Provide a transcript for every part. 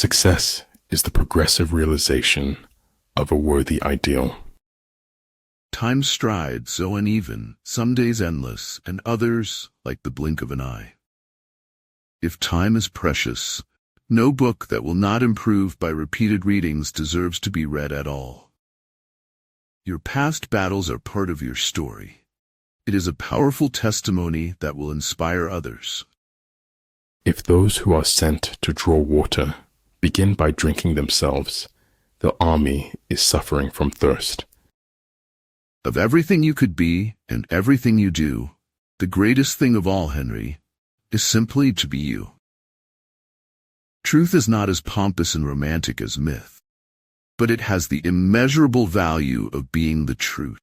Success is the progressive realization of a worthy ideal. Time's stride so uneven, some days endless, and others like the blink of an eye. If time is precious, no book that will not improve by repeated readings deserves to be read at all. Your past battles are part of your story. It is a powerful testimony that will inspire others. If those who are sent to draw water begin by drinking themselves, the army is suffering from thirst. Of everything you could be and everything you do, the greatest thing of all, Henry, is simply to be you. Truth is not as pompous and romantic as myth, but it has the immeasurable value of being the truth.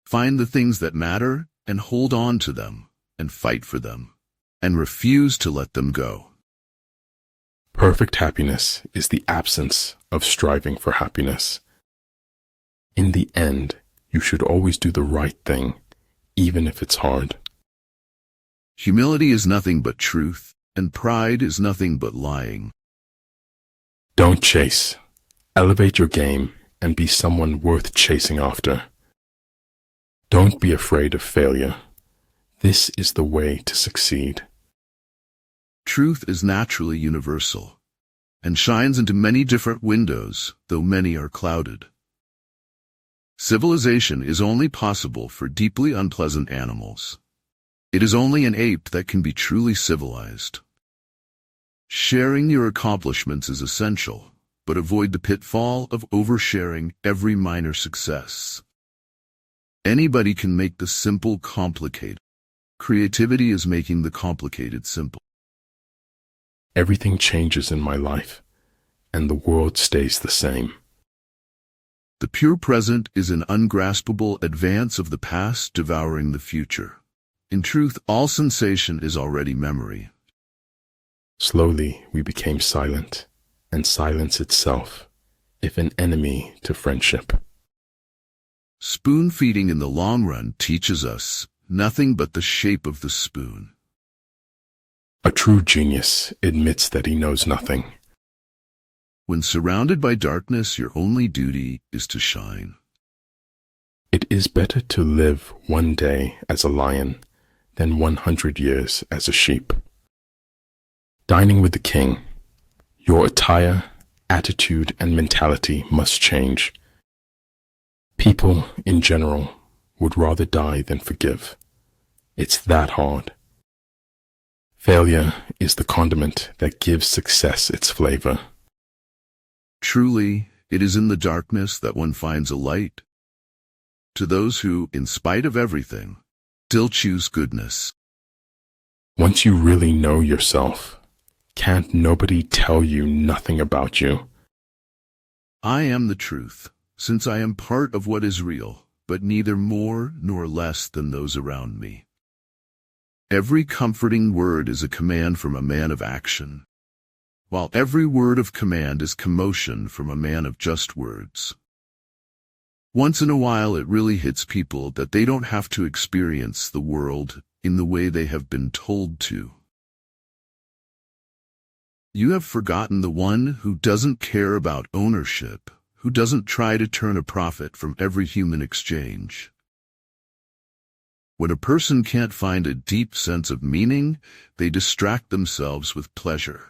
Find the things that matter and hold on to them and fight for them and refuse to let them go. Perfect happiness is the absence of striving for happiness. In the end, you should always do the right thing, even if it's hard. Humility is nothing but truth, and pride is nothing but lying. Don't chase. Elevate your game and be someone worth chasing after. Don't be afraid of failure. This is the way to succeed. Truth is naturally universal, and shines into many different windows, though many are clouded. Civilization is only possible for deeply unpleasant animals. It is only an ape that can be truly civilized. Sharing your accomplishments is essential, but avoid the pitfall of oversharing every minor success. Anybody can make the simple complicated. Creativity is making the complicated simple. Everything changes in my life, and the world stays the same. The pure present is an ungraspable advance of the past devouring the future. In truth, all sensation is already memory. Slowly we became silent, and silence itself, if an enemy to friendship. Spoon-feeding in the long run teaches us nothing but the shape of the spoon. A true genius admits that he knows nothing. When surrounded by darkness, your only duty is to shine. It is better to live one day as a lion than 100 years as a sheep. Dining with the king, your attire, attitude, and mentality must change. People, in general, would rather die than forgive. It's that hard. Failure is the condiment that gives success its flavor. Truly, it is in the darkness that one finds a light. To those who, in spite of everything, still choose goodness. Once you really know yourself, can't nobody tell you nothing about you. I am the truth, since I am part of what is real, but neither more nor less than those around me. Every comforting word is a command from a man of action, while every word of command is commotion from a man of just words. Once in a while it really hits people that they don't have to experience the world in the way they have been told to. You have forgotten the one who doesn't care about ownership, who doesn't try to turn a profit from every human exchange. When a person can't find a deep sense of meaning, they distract themselves with pleasure.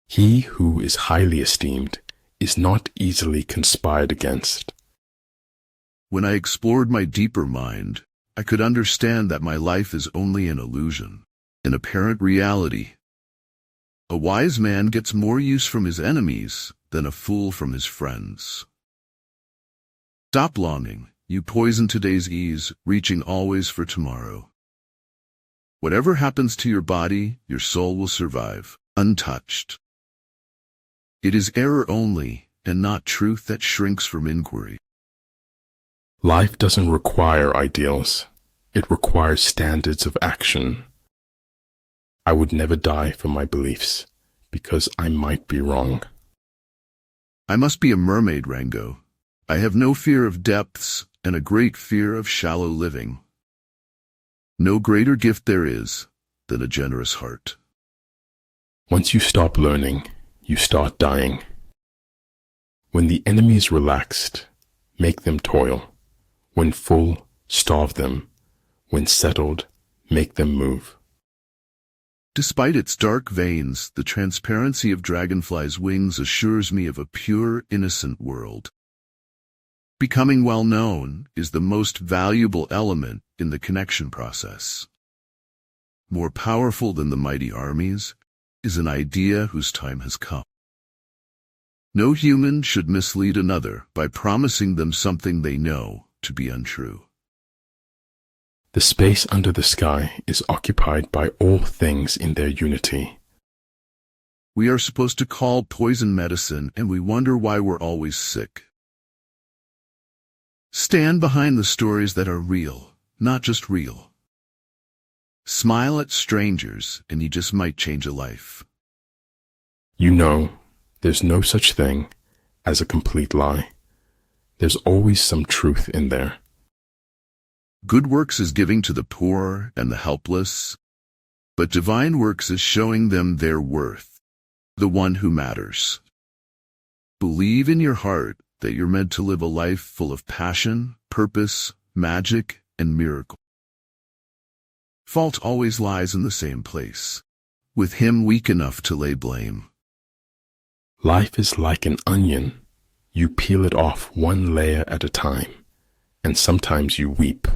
He who is highly esteemed is not easily conspired against. When I explored my deeper mind, I could understand that my life is only an illusion, an apparent reality. A wise man gets more use from his enemies than a fool from his friends. Stop longing, you poison today's ease, reaching always for tomorrow. Whatever happens to your body, your soul will survive, untouched. It is error only, and not truth, that shrinks from inquiry. Life doesn't require ideals. It requires standards of action. I would never die for my beliefs, because I might be wrong. I must be a mermaid, Rango. I have no fear of depths and a great fear of shallow living. No greater gift there is than a generous heart. Once you stop learning, you start dying. When the enemy is relaxed, make them toil. When full, starve them. When settled, make them move. Despite its dark veins, the transparency of dragonflies' wings assures me of a pure, innocent world. Becoming well known is the most valuable element in the connection process. More powerful than the mighty armies is an idea whose time has come. No human should mislead another by promising them something they know to be untrue. The space under the sky is occupied by all things in their unity. We are supposed to call poison medicine, and we wonder why we're always sick. Stand behind the stories that are real, not just real. Smile at strangers, and you just might change a life. You know, there's no such thing as a complete lie. There's always some truth in there. Good works is giving to the poor and the helpless, but divine works is showing them their worth, the one who matters. Believe in your heart that you're meant to live a life full of passion, purpose, magic, and miracle. Fault always lies in the same place, with him weak enough to lay blame. Life is like an onion. You peel it off one layer at a time, and sometimes you weep.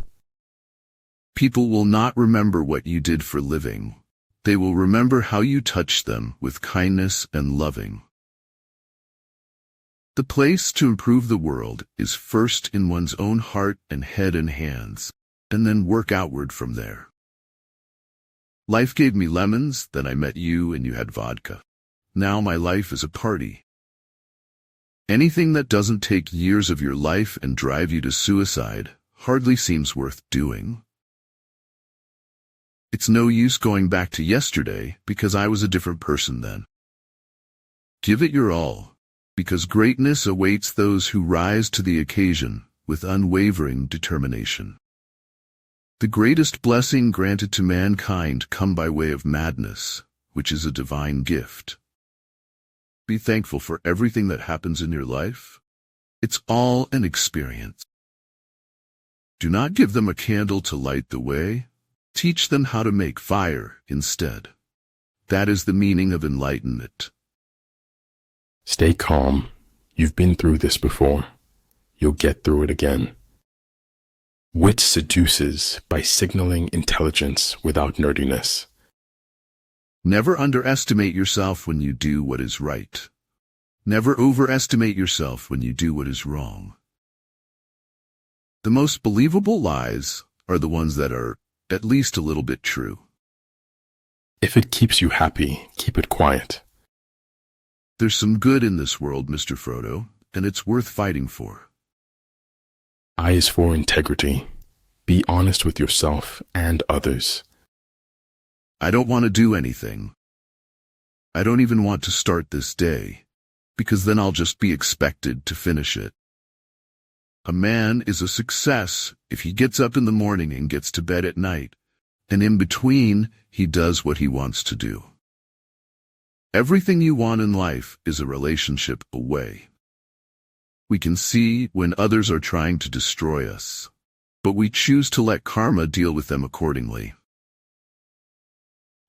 People will not remember what you did for living. They will remember how you touched them with kindness and loving. The place to improve the world is first in one's own heart and head and hands, and then work outward from there. Life gave me lemons, then I met you and you had vodka. Now my life is a party. Anything that doesn't take years of your life and drive you to suicide hardly seems worth doing. It's no use going back to yesterday because I was a different person then. Give it your all, because greatness awaits those who rise to the occasion with unwavering determination. The greatest blessing granted to mankind come by way of madness, which is a divine gift. Be thankful for everything that happens in your life. It's all an experience. Do not give them a candle to light the way. Teach them how to make fire instead. That is the meaning of enlightenment. Stay calm. You've been through this before. You'll get through it again. Wit seduces by signaling intelligence without nerdiness. Never underestimate yourself when you do what is right. Never overestimate yourself when you do what is wrong. The most believable lies are the ones that are at least a little bit true. If it keeps you happy, keep it quiet. There's some good in this world, Mr. Frodo, and it's worth fighting for. I is for integrity. Be honest with yourself and others. I don't want to do anything. I don't even want to start this day, because then I'll just be expected to finish it. A man is a success if he gets up in the morning and gets to bed at night, and in between, he does what he wants to do. Everything you want in life is a relationship away. We can see when others are trying to destroy us, but we choose to let karma deal with them accordingly.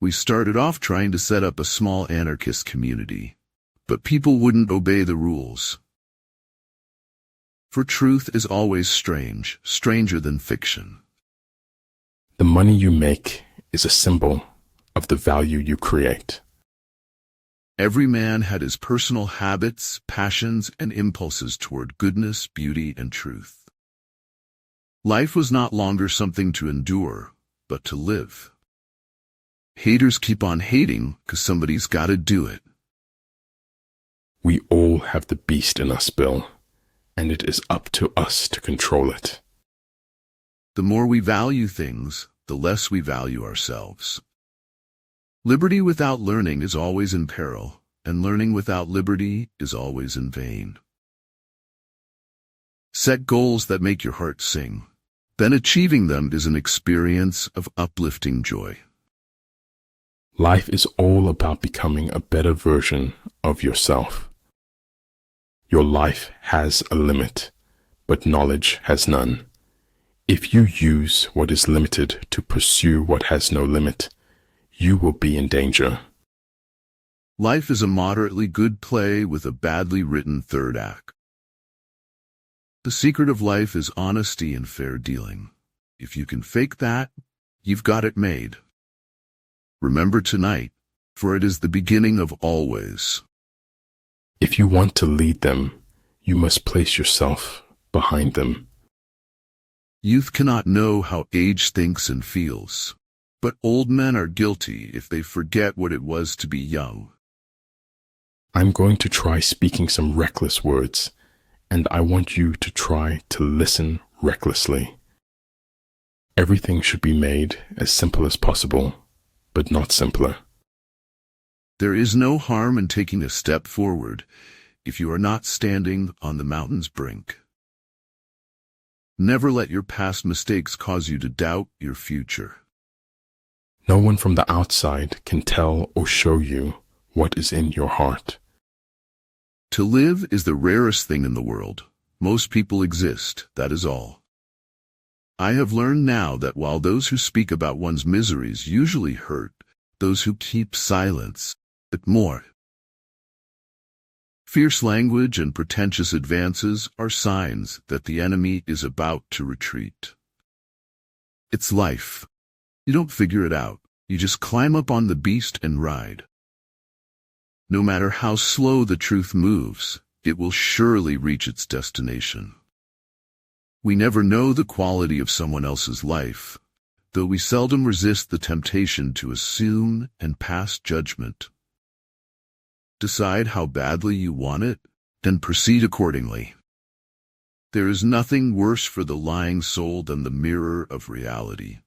We started off trying to set up a small anarchist community, but people wouldn't obey the rules. For truth is always strange, stranger than fiction. The money you make is a symbol of the value you create. Every man had his personal habits, passions, and impulses toward goodness, beauty, and truth. Life was not longer something to endure, but to live. Haters keep on hating because somebody's got to do it. We all have the beast in us, Bill, and it is up to us to control it. The more we value things, the less we value ourselves. Liberty without learning is always in peril, and learning without liberty is always in vain. Set goals that make your heart sing. Then achieving them is an experience of uplifting joy. Life is all about becoming a better version of yourself. Your life has a limit, but knowledge has none. If you use what is limited to pursue what has no limit, you will be in danger. Life is a moderately good play with a badly written third act. The secret of life is honesty and fair dealing. If you can fake that, you've got it made. Remember tonight, for it is the beginning of always. If you want to lead them, you must place yourself behind them. Youth cannot know how age thinks and feels, but old men are guilty if they forget what it was to be young. I'm going to try speaking some reckless words, and I want you to try to listen recklessly. Everything should be made as simple as possible, but not simpler. There is no harm in taking a step forward if you are not standing on the mountain's brink. Never let your past mistakes cause you to doubt your future. No one from the outside can tell or show you what is in your heart. To live is the rarest thing in the world. Most people exist, that is all. I have learned now that while those who speak about one's miseries usually hurt, those who keep silence hurt more. Fierce language and pretentious advances are signs that the enemy is about to retreat. It's life. You don't figure it out. You just climb up on the beast and ride. No matter how slow the truth moves, it will surely reach its destination. We never know the quality of someone else's life, though we seldom resist the temptation to assume and pass judgment. Decide how badly you want it, then proceed accordingly. There is nothing worse for the lying soul than the mirror of reality.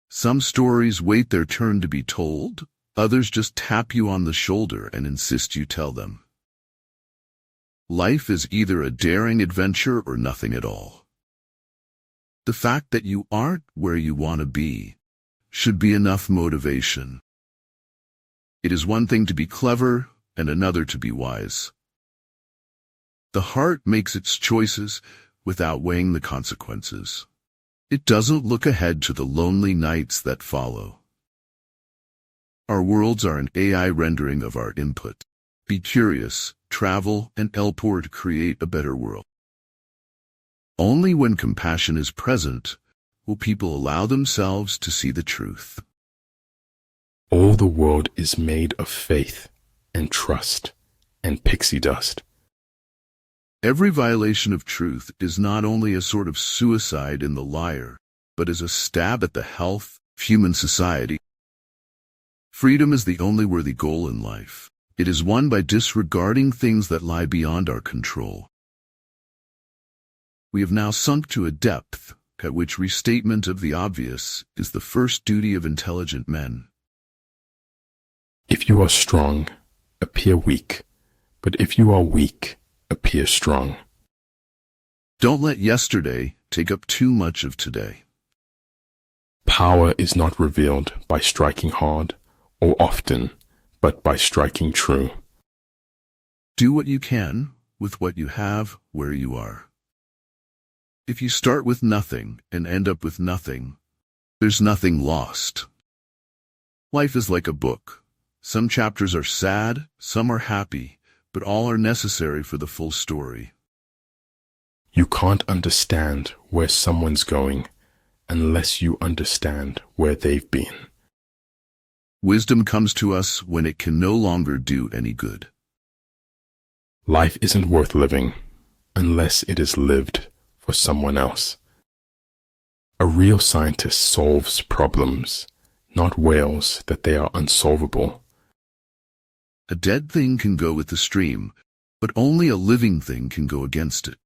Some stories wait their turn to be told, others just tap you on the shoulder and insist you tell them. Life is either a daring adventure or nothing at all. The fact that you aren't where you want to be should be enough motivation. It is one thing to be clever and another to be wise. The heart makes its choices without weighing the consequences. It doesn't look ahead to the lonely nights that follow. Our worlds are an AI rendering of our input. Be curious, travel, and elpore to create a better world. Only when compassion is present will people allow themselves to see the truth. All the world is made of faith and trust and pixie dust. Every violation of truth is not only a sort of suicide in the liar, but is a stab at the health of human society. Freedom is the only worthy goal in life. It is won by disregarding things that lie beyond our control. We have now sunk to a depth at which restatement of the obvious is the first duty of intelligent men. If you are strong, appear weak, but if you are weak, appear strong. Don't let yesterday take up too much of today. Power is not revealed by striking hard or often, but by striking true. Do what you can with what you have where you are. If you start with nothing and end up with nothing, there's nothing lost. Life is like a book. Some chapters are sad, some are happy, but all are necessary for the full story. You can't understand where someone's going unless you understand where they've been. Wisdom comes to us when it can no longer do any good. Life isn't worth living unless it is lived for someone else. A real scientist solves problems, not wails that they are unsolvable. A dead thing can go with the stream, but only a living thing can go against it.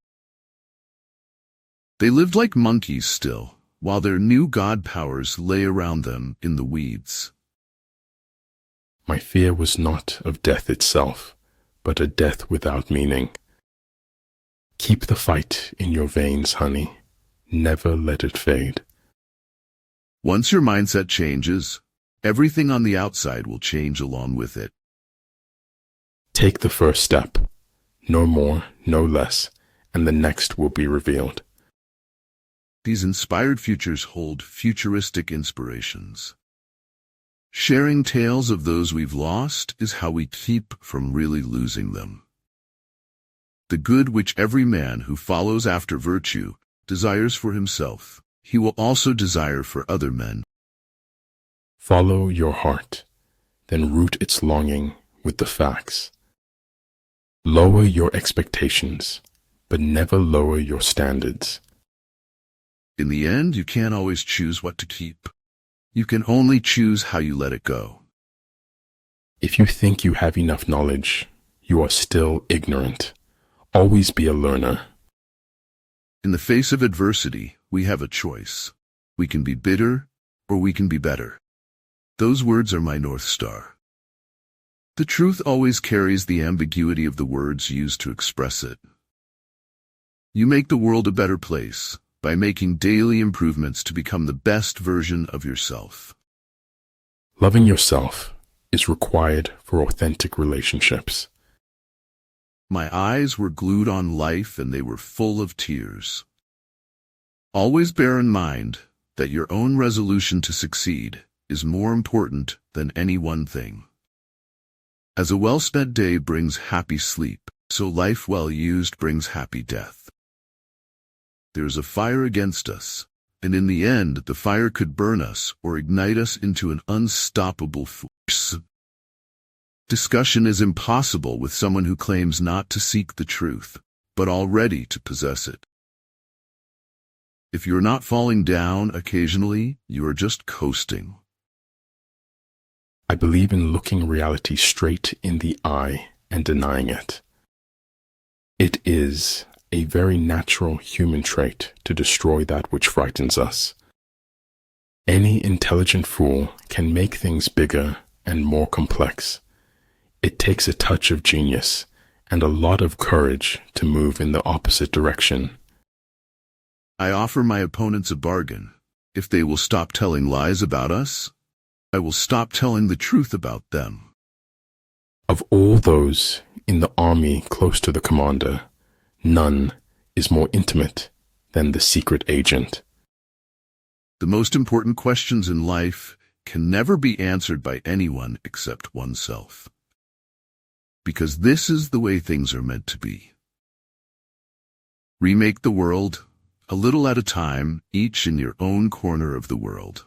They lived like monkeys still, while their new god powers lay around them in the weeds. My fear was not of death itself, but a death without meaning. Keep the fight in your veins, honey. Never let it fade. Once your mindset changes, Everything on the outside will change along with it. Take the first step, no more, no less, and the next will be revealed. These inspired futures hold futuristic inspirations. Sharing tales of those we've lost is how we keep from really losing them. The good which every man who follows after virtue desires for himself, he will also desire for other men. Follow your heart, then root its longing with the facts. Lower your expectations, but never lower your standards. In the end, you can't always choose what to keep. You can only choose how you let it go. If you think you have enough knowledge, you are still ignorant. Always be a learner. In the face of adversity, we have a choice. We can be bitter, or we can be better. Those words are my North Star. The truth always carries the ambiguity of the words used to express it. You make the world a better place by making daily improvements to become the best version of yourself. Loving yourself is required for authentic relationships. My eyes were glued on life and they were full of tears. Always bear in mind that your own resolution to succeed is more important than any one thing. As a well-spent day brings happy sleep, so life well used brings happy death. There is a fire against us, and in the end the fire could burn us or ignite us into an unstoppable force. Discussion is impossible with someone who claims not to seek the truth, but already to possess it. If you're not falling down occasionally, you are just coasting. I believe in looking reality straight in the eye and denying it. It is a very natural human trait to destroy that which frightens us. Any intelligent fool can make things bigger and more complex. It takes a touch of genius and a lot of courage to move in the opposite direction. I offer my opponents a bargain. If they will stop telling lies about us, I will stop telling the truth about them. Of all those in the army close to the commander, none is more intimate than the secret agent. The most important questions in life can never be answered by anyone except oneself. Because this is the way things are meant to be. Remake the world, a little at a time, each in your own corner of the world.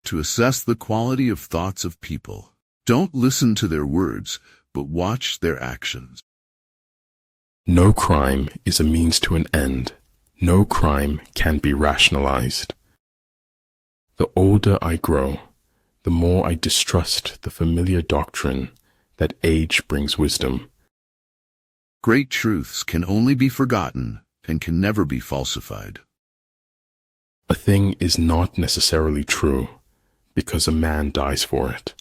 To assess the quality of thoughts of people, don't listen to their words, but watch their actions. No crime is a means to an end. No crime can be rationalized. The older I grow, the more I distrust the familiar doctrine that age brings wisdom. Great truths can only be forgotten and can never be falsified. A thing is not necessarily true because a man dies for it.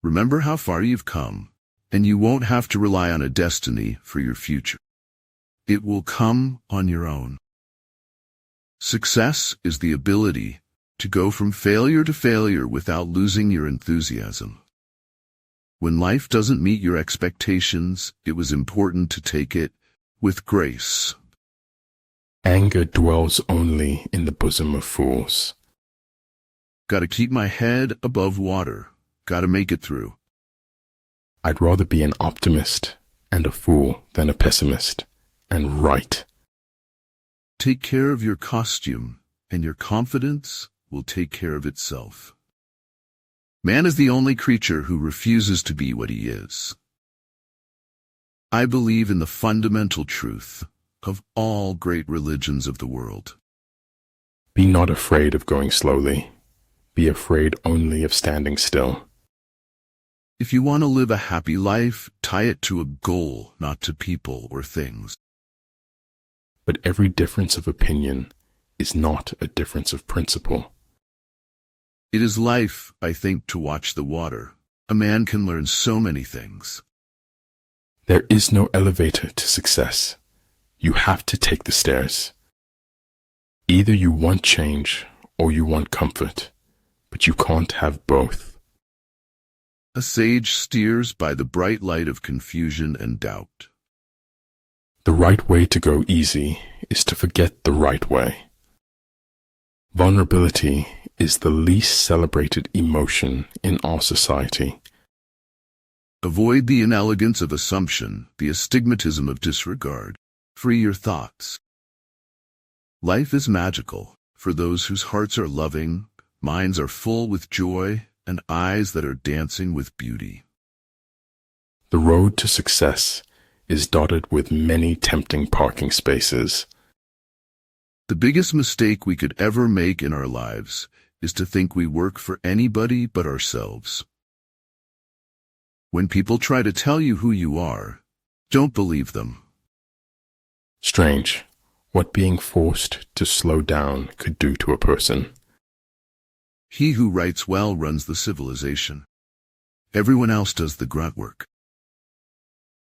Remember how far you've come, and you won't have to rely on a destiny for your future. It will come on your own. Success is the ability to go from failure to failure without losing your enthusiasm. When life doesn't meet your expectations, it was important to take it with grace. Anger dwells only in the bosom of fools. Gotta keep my head above water. Gotta make it through. I'd rather be an optimist and a fool than a pessimist, and right. Take care of your costume, and your confidence will take care of itself. Man is the only creature who refuses to be what he is. I believe in the fundamental truth of all great religions of the world. Be not afraid of going slowly. Be afraid only of standing still. If you want to live a happy life, tie it to a goal, not to people or things. But every difference of opinion is not a difference of principle. It is life, I think, to watch the water. A man can learn so many things. There is no elevator to success. You have to take the stairs. Either you want change or you want comfort, but you can't have both. A sage steers by the bright light of confusion and doubt. The right way to go easy is to forget the right way. Vulnerability is the least celebrated emotion in our society. Avoid the inelegance of assumption, the astigmatism of disregard. Free your thoughts. Life is magical for those whose hearts are loving, minds are full with joy, and eyes that are dancing with beauty. The road to success is dotted with many tempting parking spaces. The biggest mistake we could ever make in our lives is to think we work for anybody but ourselves. When people try to tell you who you are, don't believe them. Strange what being forced to slow down could do to a person. He who writes well runs the civilization. Everyone else does the grunt work.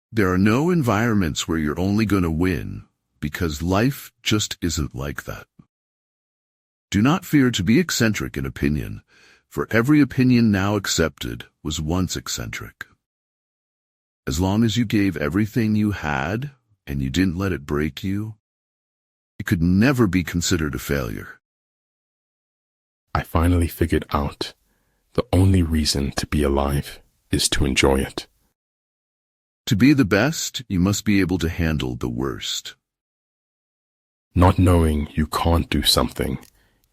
There are no environments where you're only going to win, because life just isn't like that. Do not fear to be eccentric in opinion, for every opinion now accepted was once eccentric. As long as you gave everything you had, and you didn't let it break you, it could never be considered a failure. I finally figured out the only reason to be alive is to enjoy it. To be the best, you must be able to handle the worst. Not knowing you can't do something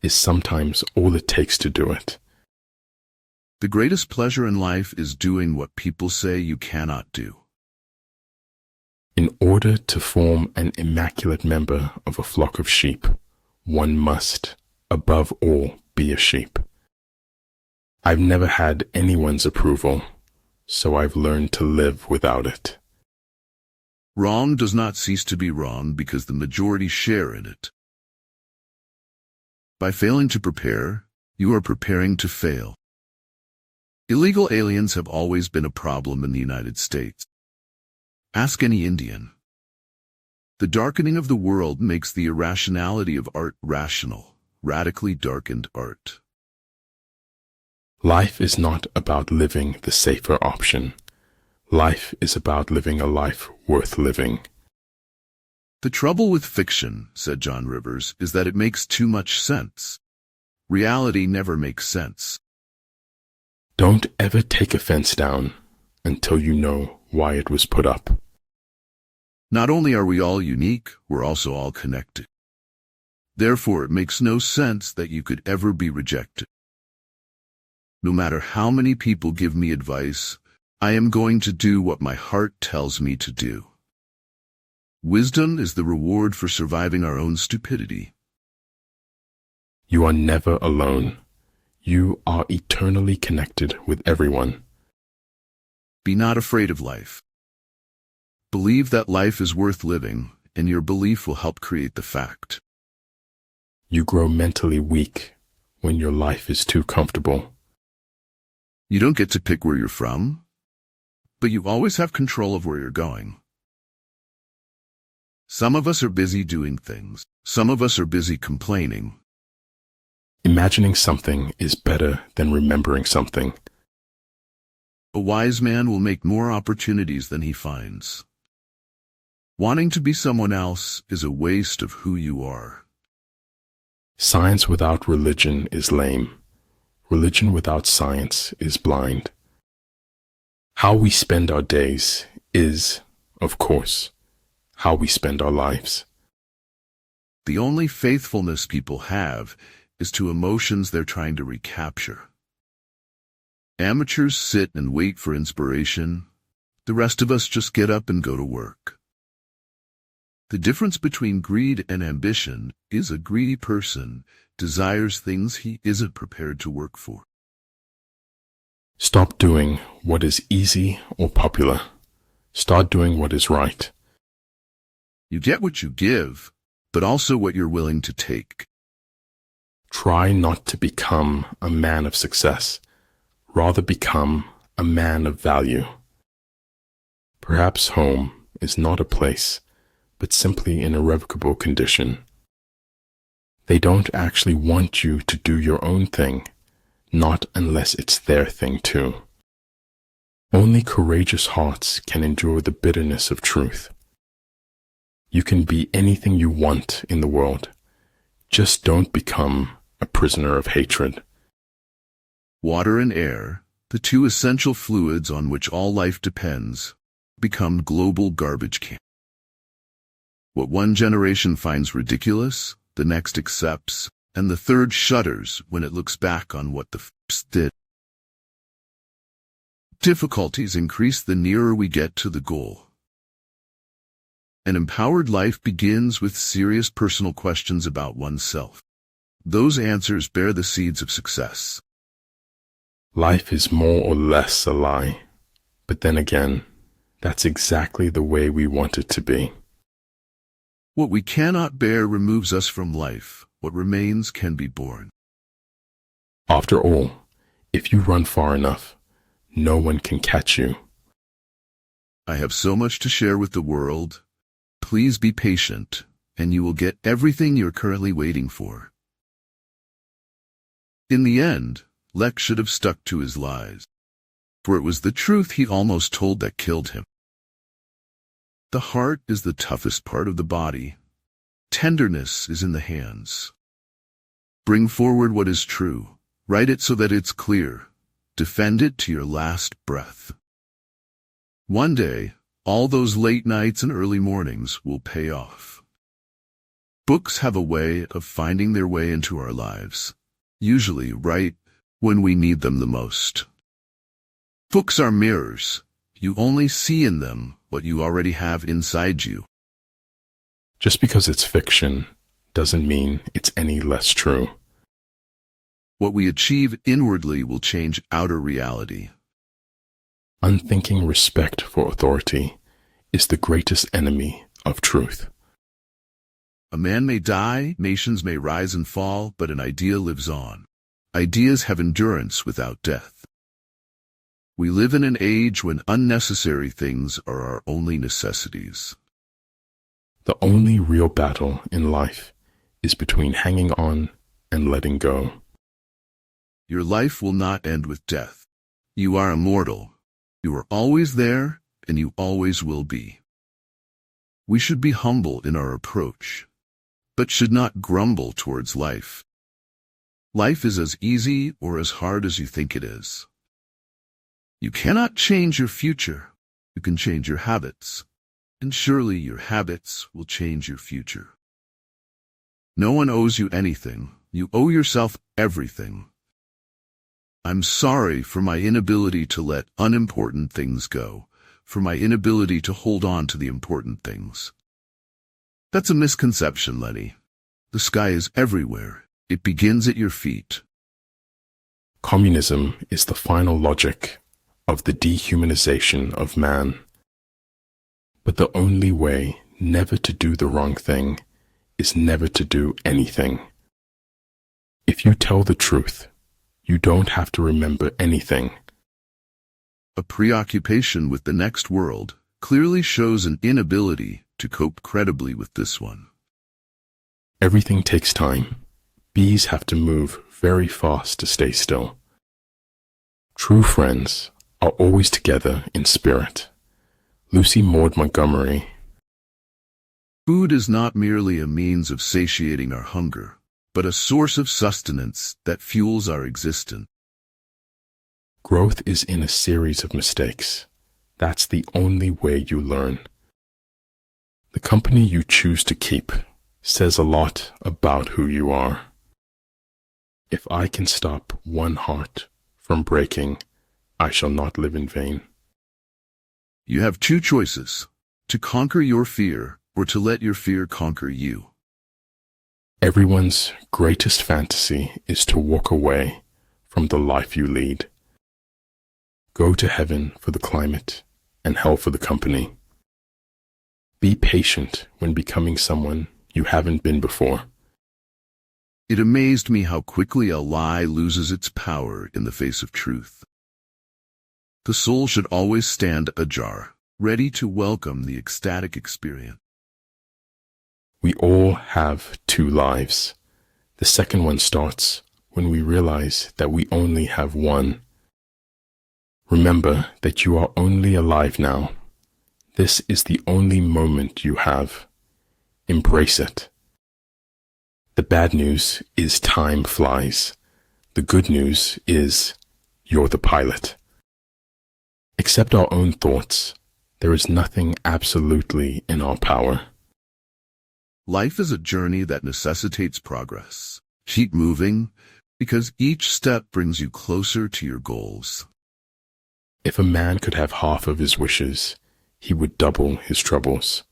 is sometimes all it takes to do it. The greatest pleasure in life is doing what people say you cannot do. In order to form an immaculate member of a flock of sheep, one must, above all, be a sheep. I've never had anyone's approval, so I've learned to live without it. Wrong does not cease to be wrong because the majority share in it. By failing to prepare, you are preparing to fail. Illegal aliens have always been a problem in the United States. Ask any Indian. The darkening of the world makes the irrationality of art rational, radically darkened art. Life is not about living the safer option. Life is about living a life worth living. The trouble with fiction, said John Rivers, is that it makes too much sense. Reality never makes sense. Don't ever take a fence down until you know why it was put up. Not only are we all unique, we're also all connected. Therefore, it makes no sense that you could ever be rejected. No matter how many people give me advice, I am going to do what my heart tells me to do. Wisdom is the reward for surviving our own stupidity. You are never alone. You are eternally connected with everyone. Be not afraid of life. Believe that life is worth living, and your belief will help create the fact. You grow mentally weak when your life is too comfortable. You don't get to pick where you're from, but you always have control of where you're going. Some of us are busy doing things. Some of us are busy complaining. Imagining something is better than remembering something. A wise man will make more opportunities than he finds. Wanting to be someone else is a waste of who you are. Science without religion is lame. Religion without science is blind. How we spend our days is, of course, how we spend our lives. The only faithfulness people have is to emotions they're trying to recapture. Amateurs sit and wait for inspiration. The rest of us just get up and go to work. The difference between greed and ambition is a greedy person desires things he isn't prepared to work for. Stop doing what is easy or popular. Start doing what is right. You get what you give, but also what you're willing to take. Try not to become a man of success. Rather become a man of value. Perhaps home is not a place, but simply an irrevocable condition. They don't actually want you to do your own thing. not unless it's their thing too. Only courageous hearts can endure the bitterness of truth. You can be anything you want in the world. Just don't become a prisoner of hatred. Water and air, the two essential fluids on which all life depends, become global garbage cans. What one generation finds ridiculous, the next accepts, and the third shudders when it looks back on what the f***s did. Difficulties increase the nearer we get to the goal. An empowered life begins with serious personal questions about oneself. Those answers bear the seeds of success. Life is more or less a lie, but then again, that's exactly the way we want it to be. What we cannot bear removes us from life. What remains can be borne. After all, if you run far enough, no one can catch you. I have so much to share with the world. Please be patient, and you will get everything you're currently waiting for. In the end, Lex should have stuck to his lies, for it was the truth he almost told that killed him. The heart is the toughest part of the body. Tenderness is in the hands. Bring forward what is true. Write it so that it's clear. Defend it to your last breath. One day, all those late nights and early mornings will pay off. Books have a way of finding their way into our lives, usually right when we need them the most. Books are mirrors. You only see in them what you already have inside you. Just because it's fiction doesn't mean it's any less true. What we achieve inwardly will change outer reality. Unthinking respect for authority is the greatest enemy of truth. A man may die, nations may rise and fall, but an idea lives on. Ideas have endurance without death. We live in an age when unnecessary things are our only necessities. The only real battle in life is between hanging on and letting go. Your life will not end with death. You are immortal. You are always there, and you always will be. We should be humble in our approach, but should not grumble towards life. Life is as easy or as hard as you think it is. You cannot change your future. You can change your habits, and surely your habits will change your future. No one owes you anything. You owe yourself everything. I'm sorry for my inability to let unimportant things go, for my inability to hold on to the important things. That's a misconception, Lenny. The sky is everywhere. It begins at your feet. Communism is the final logic of the dehumanization of man. But the only way never to do the wrong thing is never to do anything. If you tell the truth, you don't have to remember anything. A preoccupation with the next world clearly shows an inability to cope credibly with this one. Everything takes time. Bees have to move very fast to stay still. True friends are always together in spirit. Lucy Maud Montgomery. Food is not merely a means of satiating our hunger, but a source of sustenance that fuels our existence. Growth is in a series of mistakes. That's the only way you learn. The company you choose to keep says a lot about who you are. If I can stop one heart from breaking, I shall not live in vain. You have two choices: to conquer your fear or to let your fear conquer you. Everyone's greatest fantasy is to walk away from the life you lead. Go to heaven for the climate and hell for the company. Be patient when becoming someone you haven't been before. It amazed me how quickly a lie loses its power in the face of truth. The soul should always stand ajar, ready to welcome the ecstatic experience. We all have two lives. The second one starts when we realize that we only have one. Remember that you are only alive now. This is the only moment you have. Embrace it. The bad news is time flies. The good news is you're the pilot. Accept our own thoughts. There is nothing absolutely in our power. Life is a journey that necessitates progress. Keep moving, because each step brings you closer to your goals. If a man could have half of his wishes, he would double his troubles.